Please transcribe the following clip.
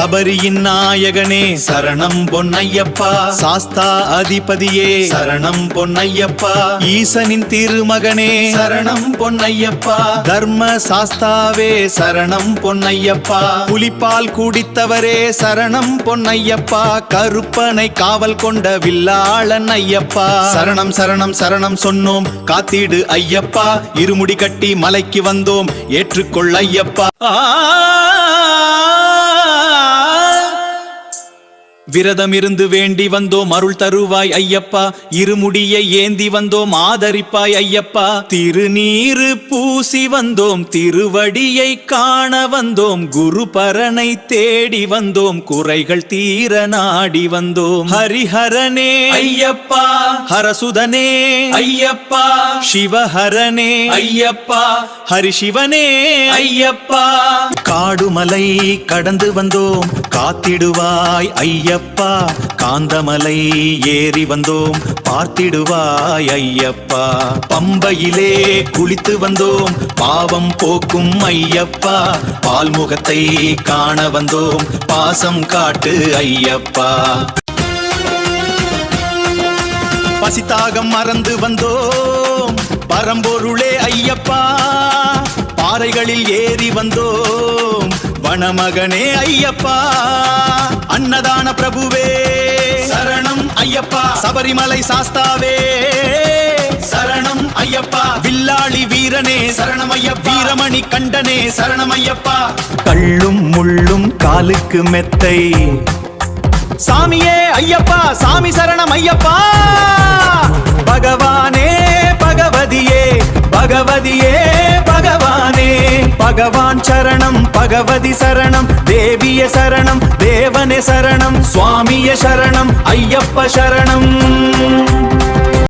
சபரியின் நாயகனே சரணம் பொன்னையப்பா. சாஸ்தா அதிபதியே சரணம் பொன்னையப்பா. ஈசனின் திருமகனே சரணம் பொன்னையப்பா. தர்ம சாஸ்தாவே சரணம் பொன்னையப்பா. புலிப்பால் குடித்தவரே சரணம் பொன்னையப்பா. கருப்பனை காவல் கொண்ட வில்லாளன் ஐயப்பா. சரணம் சரணம் சரணம் சொன்னோம் காத்திடு ஐயப்பா. இருமுடி கட்டி மலைக்கு வந்தோம் ஏற்றுக்கொள் ஐயப்பா. விரதம் இருந்து வேண்டி வந்தோம் அருள் தருவாய் ஐயப்பா. இருமுடியை ஏந்தி வந்தோம் ஆதரிப்பாய் ஐயப்பா. திருநீரு பூசி வந்தோம் திருவடியை காண வந்தோம். குரு பரனை தேடி வந்தோம் குறைகள் தீர நாடி வந்தோம். ஹரிஹரனே ஐயப்பா. ஹரசுதனே ஐயப்பா. சிவஹரனே ஐயப்பா. ஹரிசிவனே ஐயப்பா. காடுமலை கடந்து வந்தோம் காத்திடுவாய் ஐயப்பா. காந்தமலை ஏறி வந்தோம் பார்த்திடுவாய் ஐயப்பா. பம்பையிலே குளித்து வந்தோம் பாவம் போக்கும் ஐயப்பா. பால்முகத்தை காண வந்தோம் பாசம் காட்டு ஐயப்பா. பசித்தாகம் மறந்து வந்தோம் பரம்பொருளே ஐயப்பா. பாறைகளில் ஏறி வந்தோம் வனமகனே ஐயப்பா. அன்னதான பிரபுவே சரணம் ஐயப்பா. சபரிமலை சாஸ்தாவே சரணம் ஐயப்பா. வில்லாளி வீரனே சரணம் ஐயப்பா. வீரமணி கண்டனே சரணம் ஐயப்பா. கள்ளும் முள்ளும் காலுக்கு மெத்தை சாமியே ஐயப்பா. சாமி சரணம் ஐயப்பா. பகவானே பகவதியே பகவதியே பகவானே. பகவான் சரணம் பகவதி சரணம் தேவிய சரணம் தேவனே சரணம் சுவாமிய சரணம் ஐயப்ப சரணம்.